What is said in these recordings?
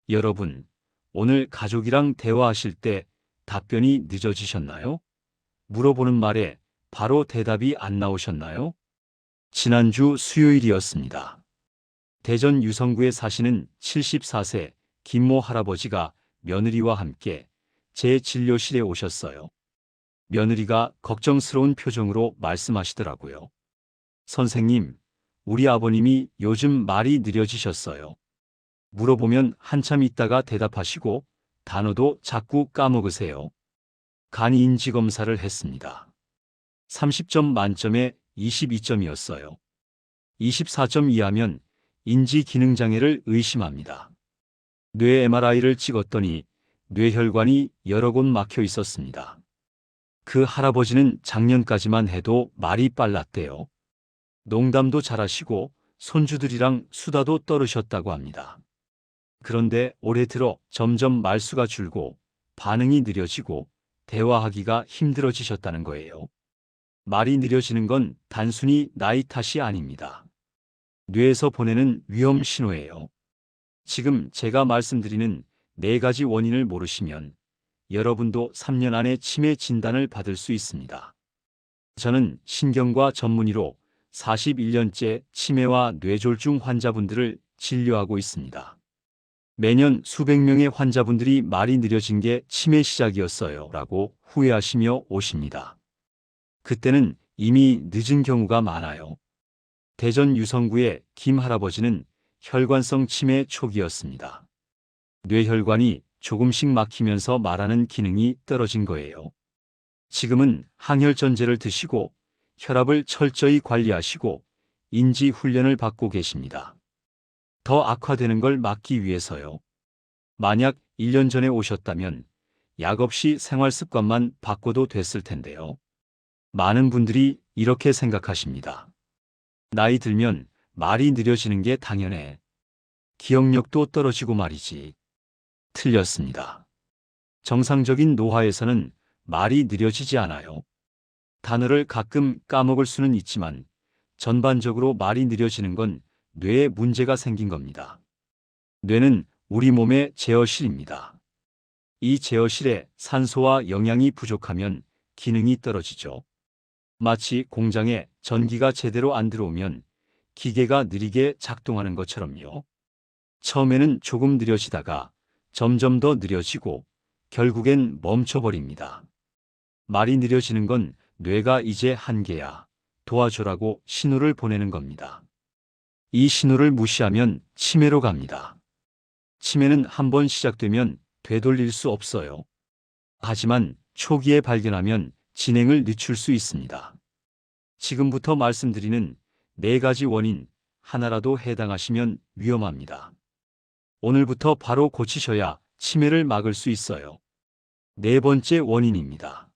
여러분, 오늘 가족이랑 대화하실 때 답변이 늦어지셨나요? 물어보는 말에 바로 대답이 안 나오셨나요? 지난주 수요일이었습니다. 대전 유성구에 사시는 74세 김모 할아버지가 며느리와 함께 제 진료실에 오셨어요. 며느리가 걱정스러운 표정으로 말씀하시더라고요. 선생님, 우리 아버님이 요즘 말이 느려지셨어요. 물어보면 한참 있다가 대답하시고 단어도 자꾸 까먹으세요. 간 인지 검사를 했습니다. 30점 만점에 22점이었어요. 24점 이하면 인지 기능 장애를 의심합니다. 뇌 MRI를 찍었더니 뇌혈관이 여러 곳 막혀 있었습니다. 그 할아버지는 작년까지만 해도 말이 빨랐대요. 농담도 잘하시고 손주들이랑 수다도 떨으셨다고 합니다. 그런데 올해 들어 점점 말수가 줄고 반응이 느려지고 대화하기가 힘들어지셨다는 거예요. 말이 느려지는 건 단순히 나이 탓이 아닙니다. 뇌에서 보내는 위험 신호예요. 지금 제가 말씀드리는 4가지 원인을 모르시면 여러분도 3년 안에 치매 진단을 받을 수 있습니다. 저는 신경과 전문의로 41년째 치매와 뇌졸중 환자분들을 진료하고 있습니다. 매년 수백 명의 환자분들이 말이 느려진 게 치매 시작이었어요 라고 후회하시며 오십니다. 그때는 이미 늦은 경우가 많아요. 대전 유성구의 김 할아버지는 혈관성 치매 초기였습니다. 뇌혈관이 조금씩 막히면서 말하는 기능이 떨어진 거예요. 지금은 항혈전제를 드시고 혈압을 철저히 관리하시고 인지 훈련을 받고 계십니다. 더 악화되는 걸 막기 위해서요. 만약 1년 전에 오셨다면 약 없이 생활 습관만 바꿔도 됐을 텐데요. 많은 분들이 이렇게 생각하십니다. 나이 들면 말이 느려지는 게 당연해. 기억력도 떨어지고 말이지. 틀렸습니다. 정상적인 노화에서는 말이 느려지지 않아요. 단어를 가끔 까먹을 수는 있지만 전반적으로 말이 느려지는 건 뇌에 문제가 생긴 겁니다. 뇌는 우리 몸의 제어실입니다. 이 제어실에 산소와 영양이 부족하면 기능이 떨어지죠. 마치 공장에 전기가 제대로 안 들어오면 기계가 느리게 작동하는 것처럼요. 처음에는 조금 느려지다가 점점 더 느려지고 결국엔 멈춰버립니다. 말이 느려지는 건 뇌가 이제 한계야, 도와줘라고 신호를 보내는 겁니다. 이 신호를 무시하면 치매로 갑니다. 치매는 한번 시작되면 되돌릴 수 없어요. 하지만 초기에 발견하면 진행을 늦출 수 있습니다. 지금부터 말씀드리는 4가지 원인 하나라도 해당하시면 위험합니다. 오늘부터 바로 고치셔야 치매를 막을 수 있어요. 4번째 원인입니다.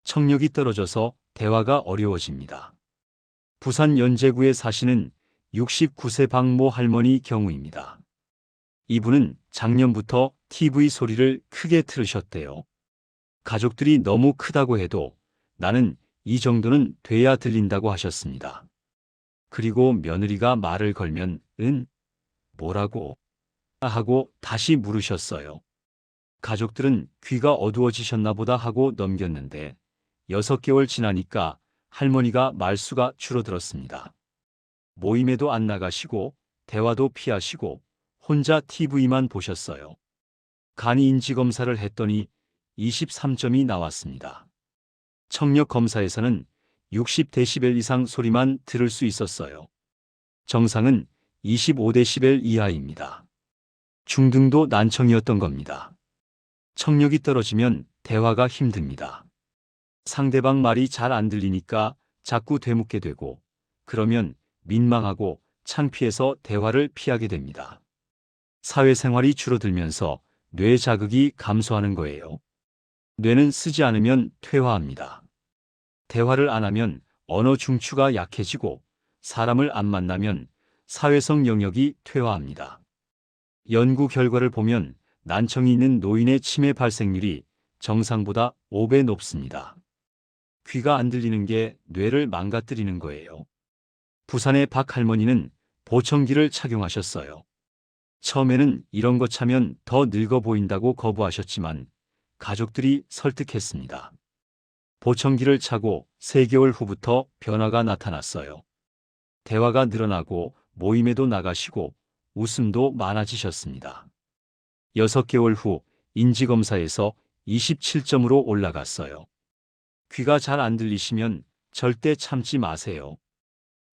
청력이 떨어져서 대화가 어려워집니다. 부산 연제구에 사시는 69세 박모 할머니 경우입니다. 이분은 작년부터 TV 소리를 크게 틀으셨대요. 가족들이 너무 크다고 해도 나는 이 정도는 돼야 들린다고 하셨습니다. 그리고 며느리가 말을 걸면 뭐라고? 하고 다시 물으셨어요. 가족들은 귀가 어두워지셨나 보다 하고 넘겼는데 6개월 지나니까 할머니가 말수가 줄어들었습니다. 모임에도 안 나가시고 대화도 피하시고 혼자 TV만 보셨어요. 간 인지 검사를 했더니 23점이 나왔습니다. 청력 검사에서는 60데시벨 이상 소리만 들을 수 있었어요. 정상은 25데시벨 이하입니다. 중등도 난청이었던 겁니다. 청력이 떨어지면 대화가 힘듭니다. 상대방 말이 잘 안 들리니까 자꾸 되묻게 되고 그러면 민망하고 창피해서 대화를 피하게 됩니다. 사회생활이 줄어들면서 뇌 자극이 감소하는 거예요. 뇌는 쓰지 않으면 퇴화합니다. 대화를 안 하면 언어 중추가 약해지고 사람을 안 만나면 사회성 영역이 퇴화합니다. 연구 결과를 보면 난청이 있는 노인의 치매 발생률이 정상보다 5배 높습니다. 귀가 안 들리는 게 뇌를 망가뜨리는 거예요. 부산의 박 할머니는 보청기를 착용하셨어요. 처음에는 이런 거 차면 더 늙어 보인다고 거부하셨지만 가족들이 설득했습니다. 보청기를 차고 3개월 후부터 변화가 나타났어요. 대화가 늘어나고 모임에도 나가시고 웃음도 많아지셨습니다. 6개월 후 인지검사에서 27점으로 올라갔어요. 귀가 잘 안 들리시면 절대 참지 마세요.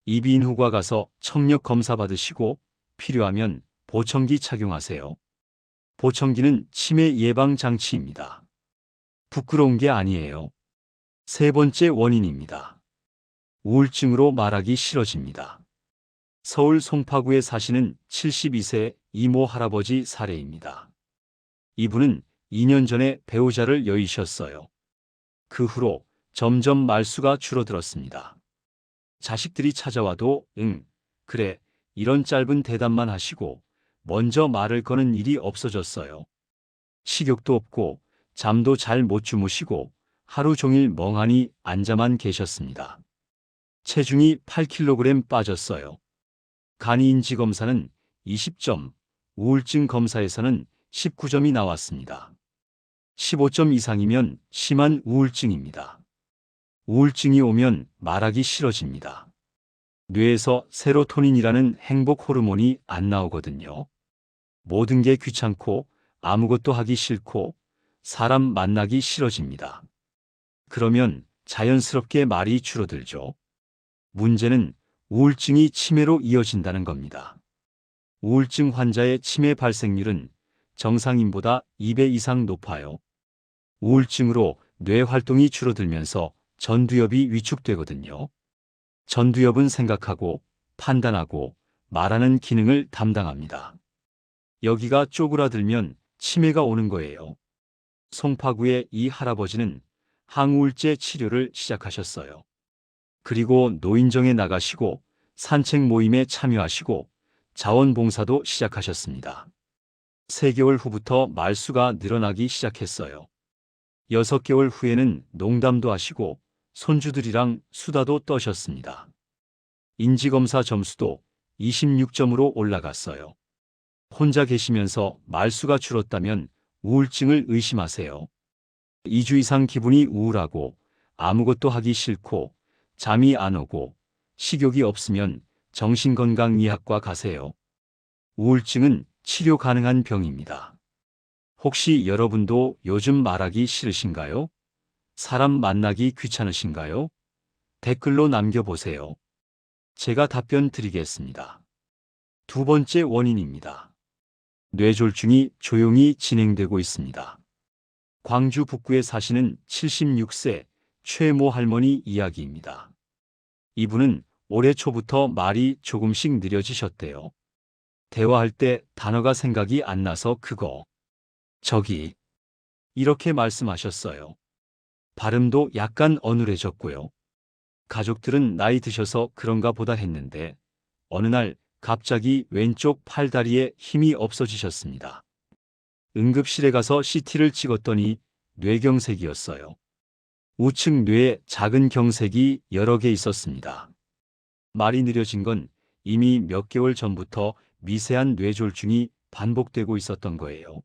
이비인후과 가서 청력 검사 받으시고 필요하면 보청기 착용하세요. 보청기는 치매 예방 장치입니다. 부끄러운 게 아니에요. 3번째 원인입니다. 우울증으로 말하기 싫어집니다. 서울 송파구에 사시는 72세 이모 할아버지 사례입니다. 이분은 2년 전에 배우자를 여의셨어요. 그 후로 점점 말수가 줄어들었습니다. 자식들이 찾아와도 응, 그래, 이런 짧은 대답만 하시고 먼저 말을 거는 일이 없어졌어요. 식욕도 없고 잠도 잘 못 주무시고 하루 종일 멍하니 앉아만 계셨습니다. 체중이 8kg 빠졌어요. 간이인지 검사는 20점, 우울증 검사에서는 19점이 나왔습니다. 15점 이상이면 심한 우울증입니다. 우울증이 오면 말하기 싫어집니다. 뇌에서 세로토닌이라는 행복 호르몬이 안 나오거든요. 모든 게 귀찮고 아무것도 하기 싫고 사람 만나기 싫어집니다. 그러면 자연스럽게 말이 줄어들죠. 문제는 우울증이 치매로 이어진다는 겁니다. 우울증 환자의 치매 발생률은 정상인보다 2배 이상 높아요. 우울증으로 뇌 활동이 줄어들면서 전두엽이 위축되거든요. 전두엽은 생각하고 판단하고 말하는 기능을 담당합니다. 여기가 쪼그라들면 치매가 오는 거예요. 송파구의 이 할아버지는 항우울제 치료를 시작하셨어요. 그리고 노인정에 나가시고 산책 모임에 참여하시고 자원봉사도 시작하셨습니다. 3개월 후부터 말수가 늘어나기 시작했어요. 6개월 후에는 농담도 하시고 손주들이랑 수다도 떠셨습니다. 인지검사 점수도 26점으로 올라갔어요. 혼자 계시면서 말수가 줄었다면 우울증을 의심하세요. 2주 이상 기분이 우울하고 아무것도 하기 싫고 잠이 안 오고 식욕이 없으면 정신건강의학과 가세요. 우울증은 치료 가능한 병입니다. 혹시 여러분도 요즘 말하기 싫으신가요? 사람 만나기 귀찮으신가요? 댓글로 남겨보세요. 제가 답변 드리겠습니다. 2번째 원인입니다. 뇌졸중이 조용히 진행되고 있습니다. 광주 북구에 사시는 76세 최모 할머니 이야기입니다. 이분은 올해 초부터 말이 조금씩 느려지셨대요. 대화할 때 단어가 생각이 안 나서 그거, 저기, 이렇게 말씀하셨어요. 발음도 약간 어눌해졌고요. 가족들은 나이 드셔서 그런가 보다 했는데 어느 날 갑자기 왼쪽 팔다리에 힘이 없어지셨습니다. 응급실에 가서 CT를 찍었더니 뇌경색이었어요. 우측 뇌에 작은 경색이 여러 개 있었습니다. 말이 느려진 건 이미 몇 개월 전부터 미세한 뇌졸중이 반복되고 있었던 거예요.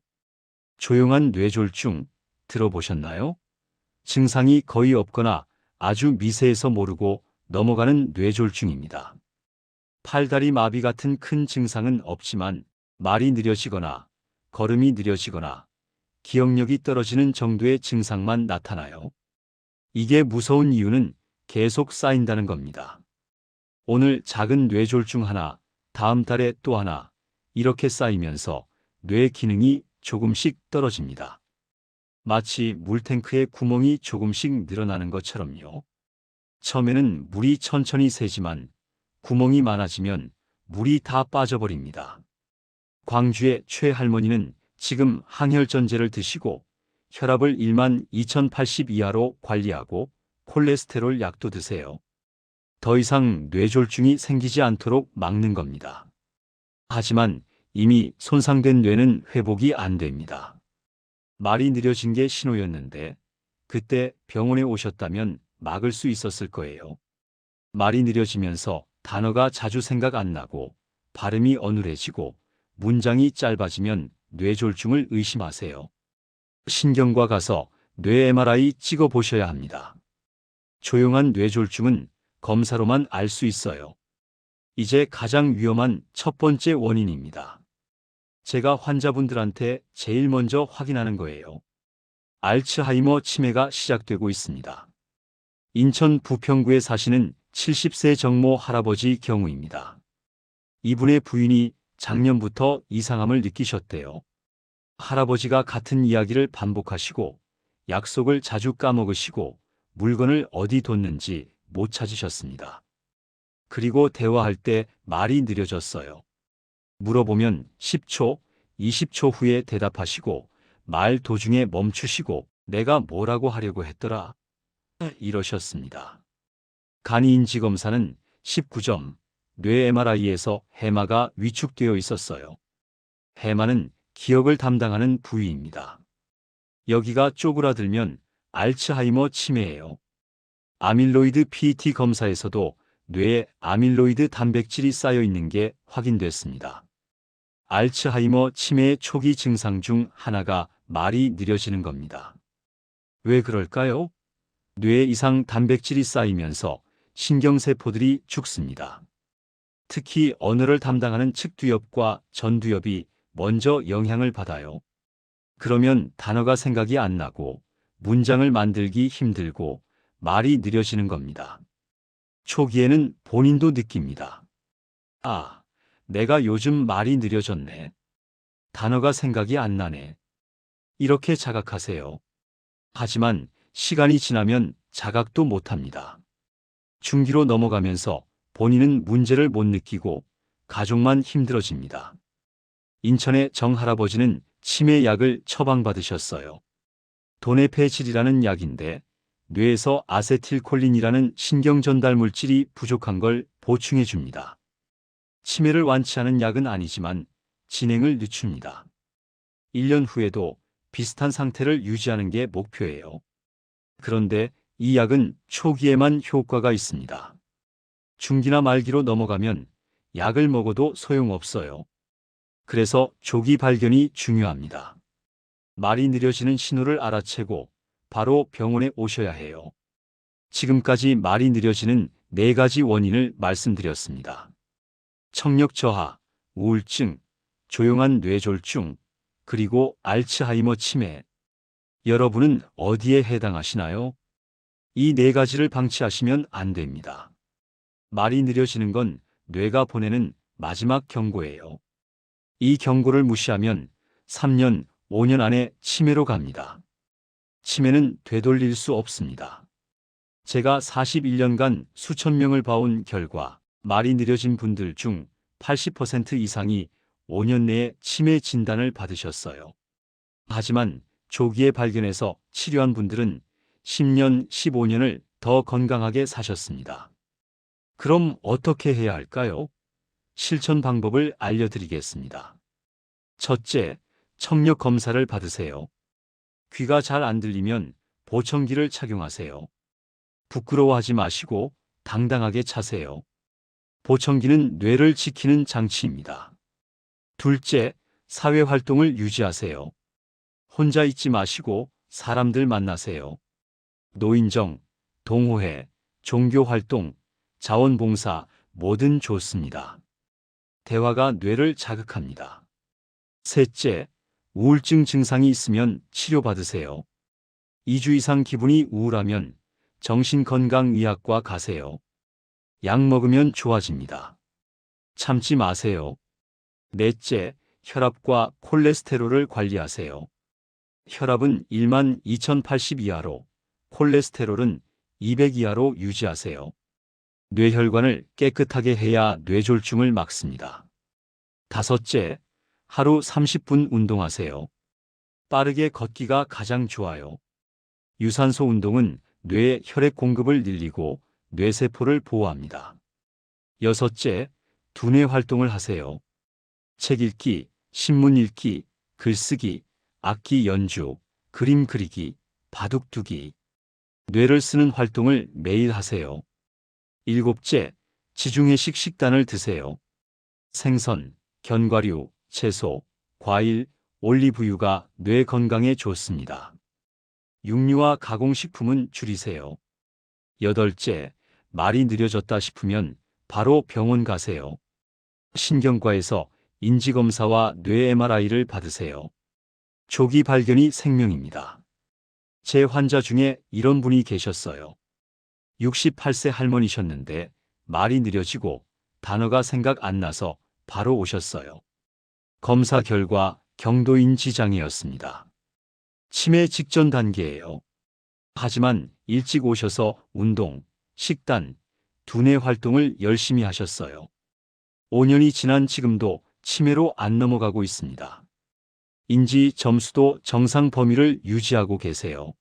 조용한 뇌졸중 들어보셨나요? 증상이 거의 없거나 아주 미세해서 모르고 넘어가는 뇌졸중입니다. 팔다리 마비 같은 큰 증상은 없지만 말이 느려지거나 걸음이 느려지거나 기억력이 떨어지는 정도의 증상만 나타나요. 이게 무서운 이유는 계속 쌓인다는 겁니다. 오늘 작은 뇌졸중 하나, 다음 달에 또 하나, 이렇게 쌓이면서 뇌 기능이 조금씩 떨어집니다. 마치 물탱크에 구멍이 조금씩 늘어나는 것처럼요. 처음에는 물이 천천히 새지만 구멍이 많아지면 물이 다 빠져버립니다. 광주의 최 할머니는 지금 항혈전제를 드시고 혈압을 12,080 이하로 관리하고 콜레스테롤 약도 드세요. 더 이상 뇌졸중이 생기지 않도록 막는 겁니다. 하지만 이미 손상된 뇌는 회복이 안 됩니다. 말이 느려진 게 신호였는데 그때 병원에 오셨다면 막을 수 있었을 거예요. 말이 느려지면서 단어가 자주 생각 안 나고 발음이 어눌해지고 문장이 짧아지면 뇌졸중을 의심하세요. 신경과 가서 뇌 MRI 찍어 보셔야 합니다. 조용한 뇌졸중은 검사로만 알 수 있어요. 이제 가장 위험한 첫 번째 원인입니다. 제가 환자분들한테 제일 먼저 확인하는 거예요. 알츠하이머 치매가 시작되고 있습니다. 인천 부평구에 사시는 70세 정모 할아버지 경우입니다. 이분의 부인이 작년부터 이상함을 느끼셨대요. 할아버지가 같은 이야기를 반복하시고 약속을 자주 까먹으시고 물건을 어디 뒀는지 못 찾으셨습니다. 그리고 대화할 때 말이 느려졌어요. 물어보면 10초, 20초 후에 대답하시고 말 도중에 멈추시고 내가 뭐라고 하려고 했더라? 이러셨습니다. 간이인지 검사는 19점, 뇌 MRI에서 해마가 위축되어 있었어요. 해마는 기억을 담당하는 부위입니다. 여기가 쪼그라들면 알츠하이머 치매예요. 아밀로이드 PET 검사에서도 뇌에 아밀로이드 단백질이 쌓여 있는 게 확인됐습니다. 알츠하이머 치매의 초기 증상 중 하나가 말이 느려지는 겁니다. 왜 그럴까요? 뇌에 이상 단백질이 쌓이면서 신경세포들이 죽습니다. 특히 언어를 담당하는 측두엽과 전두엽이 먼저 영향을 받아요. 그러면 단어가 생각이 안 나고 문장을 만들기 힘들고 말이 느려지는 겁니다. 초기에는 본인도 느낍니다. 아, 내가 요즘 말이 느려졌네. 단어가 생각이 안 나네. 이렇게 자각하세요. 하지만 시간이 지나면 자각도 못합니다. 중기로 넘어가면서 본인은 문제를 못 느끼고 가족만 힘들어집니다. 인천의 정 할아버지는 치매 약을 처방받으셨어요. 도네페질이라는 약인데 뇌에서 아세틸콜린이라는 신경전달 물질이 부족한 걸 보충해 줍니다. 치매를 완치하는 약은 아니지만 진행을 늦춥니다. 1년 후에도 비슷한 상태를 유지하는 게 목표예요. 그런데 이 약은 초기에만 효과가 있습니다. 중기나 말기로 넘어가면 약을 먹어도 소용없어요. 그래서 조기 발견이 중요합니다. 말이 느려지는 신호를 알아채고 바로 병원에 오셔야 해요. 지금까지 말이 느려지는 4가지 원인을 말씀드렸습니다. 청력 저하, 우울증, 조용한 뇌졸중, 그리고 알츠하이머 치매. 여러분은 어디에 해당하시나요? 이 4가지를 방치하시면 안 됩니다. 말이 느려지는 건 뇌가 보내는 마지막 경고예요. 이 경고를 무시하면 3년, 5년 안에 치매로 갑니다. 치매는 되돌릴 수 없습니다. 제가 41년간 수천 명을 봐온 결과 말이 느려진 분들 중 80% 이상이 5년 내에 치매 진단을 받으셨어요. 하지만 조기에 발견해서 치료한 분들은 10년, 15년을 더 건강하게 사셨습니다. 그럼 어떻게 해야 할까요? 실천 방법을 알려드리겠습니다. 첫째, 청력 검사를 받으세요. 귀가 잘 안 들리면 보청기를 착용하세요. 부끄러워하지 마시고 당당하게 차세요. 보청기는 뇌를 지키는 장치입니다. 둘째, 사회활동을 유지하세요. 혼자 있지 마시고 사람들 만나세요. 노인정, 동호회, 종교활동, 자원봉사 뭐든 좋습니다. 대화가 뇌를 자극합니다. 셋째, 우울증 증상이 있으면 치료받으세요. 2주 이상 기분이 우울하면 정신건강의학과 가세요. 약 먹으면 좋아집니다. 참지 마세요. 넷째, 혈압과 콜레스테롤을 관리하세요. 혈압은 12,080 이하로, 콜레스테롤은 200 이하로 유지하세요. 뇌혈관을 깨끗하게 해야 뇌졸중을 막습니다. 다섯째, 하루 30분 운동하세요. 빠르게 걷기가 가장 좋아요. 유산소 운동은 뇌의 혈액 공급을 늘리고 뇌세포를 보호합니다. 여섯째, 두뇌 활동을 하세요. 책 읽기, 신문 읽기, 글쓰기, 악기 연주, 그림 그리기, 바둑 두기. 뇌를 쓰는 활동을 매일 하세요. 일곱째, 지중해식 식단을 드세요. 생선, 견과류, 채소, 과일, 올리브유가 뇌 건강에 좋습니다. 육류와 가공식품은 줄이세요. 8째, 말이 느려졌다 싶으면 바로 병원 가세요. 신경과에서 인지검사와 뇌 MRI를 받으세요. 조기 발견이 생명입니다. 제 환자 중에 이런 분이 계셨어요. 68세 할머니셨는데 말이 느려지고 단어가 생각 안 나서 바로 오셨어요. 검사 결과 경도인지 장애였습니다. 치매 직전 단계예요. 하지만 일찍 오셔서 운동, 식단, 두뇌 활동을 열심히 하셨어요. 5년이 지난 지금도 치매로 안 넘어가고 있습니다. 인지 점수도 정상 범위를 유지하고 계세요.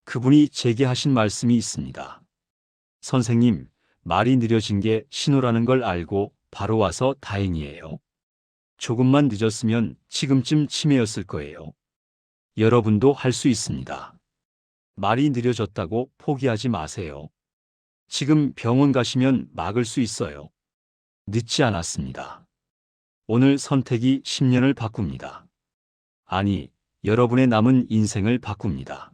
그분이 제게 하신 말씀이 있습니다. 선생님, 말이 느려진 게 신호라는 걸 알고 바로 와서 다행이에요. 조금만 늦었으면 지금쯤 치매였을 거예요. 여러분도 할 수 있습니다. 말이 느려졌다고 포기하지 마세요. 지금 병원 가시면 막을 수 있어요. 늦지 않았습니다. 오늘 선택이 10년을 바꿉니다. 아니, 여러분의 남은 인생을 바꿉니다.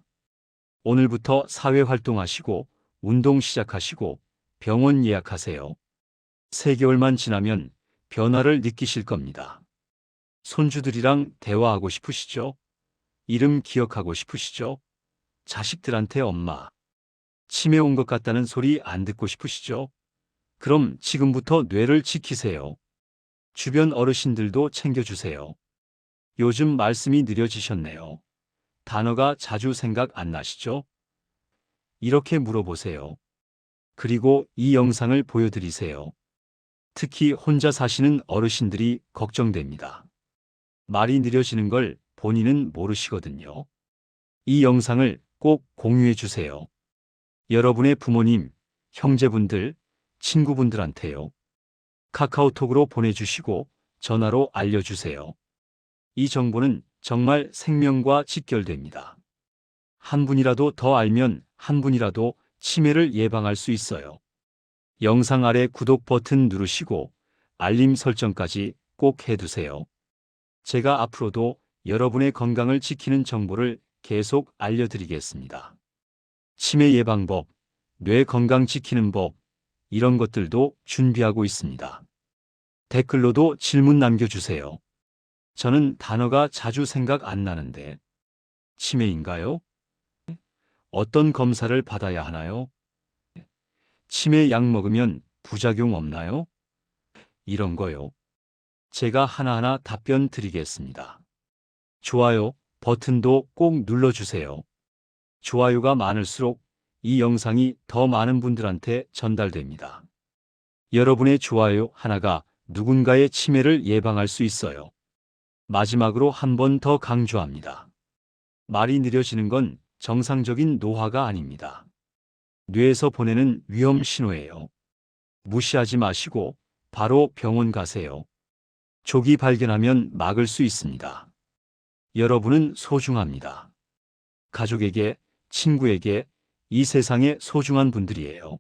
오늘부터 사회활동하시고 운동 시작하시고 병원 예약하세요. 3개월만 지나면 변화를 느끼실 겁니다. 손주들이랑 대화하고 싶으시죠? 이름 기억하고 싶으시죠? 자식들한테 엄마, 치매 온 것 같다는 소리 안 듣고 싶으시죠? 그럼 지금부터 뇌를 지키세요. 주변 어르신들도 챙겨주세요. 요즘 말씀이 느려지셨네요. 단어가 자주 생각 안 나시죠? 이렇게 물어보세요. 그리고 이 영상을 보여드리세요. 특히 혼자 사시는 어르신들이 걱정됩니다. 말이 느려지는 걸 본인은 모르시거든요. 이 영상을 꼭 공유해 주세요. 여러분의 부모님, 형제분들, 친구분들한테요. 카카오톡으로 보내주시고 전화로 알려주세요. 이 정보는 정말 생명과 직결됩니다. 한 분이라도 더 알면 한 분이라도 치매를 예방할 수 있어요. 영상 아래 구독 버튼 누르시고 알림 설정까지 꼭 해두세요. 제가 앞으로도 여러분의 건강을 지키는 정보를 계속 알려드리겠습니다. 치매 예방법, 뇌 건강 지키는 법, 이런 것들도 준비하고 있습니다. 댓글로도 질문 남겨주세요. 저는 단어가 자주 생각 안 나는데 치매인가요? 어떤 검사를 받아야 하나요? 치매 약 먹으면 부작용 없나요? 이런 거요. 제가 하나하나 답변 드리겠습니다. 좋아요 버튼도 꼭 눌러주세요. 좋아요가 많을수록 이 영상이 더 많은 분들한테 전달됩니다. 여러분의 좋아요 하나가 누군가의 치매를 예방할 수 있어요. 마지막으로 한 번 더 강조합니다. 말이 느려지는 건 정상적인 노화가 아닙니다. 뇌에서 보내는 위험 신호예요. 무시하지 마시고 바로 병원 가세요. 조기 발견하면 막을 수 있습니다. 여러분은 소중합니다. 가족에게, 친구에게, 이 세상의 소중한 분들이에요.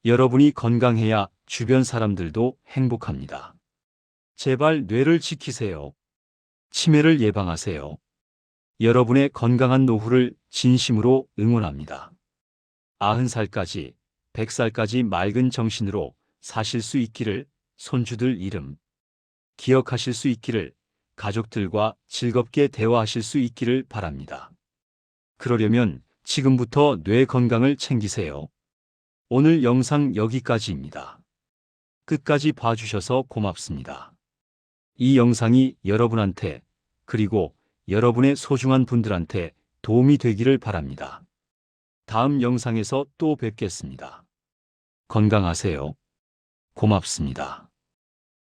여러분이 건강해야 주변 사람들도 행복합니다. 제발 뇌를 지키세요. 치매를 예방하세요. 여러분의 건강한 노후를 진심으로 응원합니다. 90살까지, 100살까지 맑은 정신으로 사실 수 있기를, 손주들 이름 기억하실 수 있기를, 가족들과 즐겁게 대화하실 수 있기를 바랍니다. 그러려면 지금부터 뇌 건강을 챙기세요. 오늘 영상 여기까지입니다. 끝까지 봐주셔서 고맙습니다. 이 영상이 여러분한테 그리고 여러분의 소중한 분들한테 도움이 되기를 바랍니다. 다음 영상에서 또 뵙겠습니다. 건강하세요. 고맙습니다.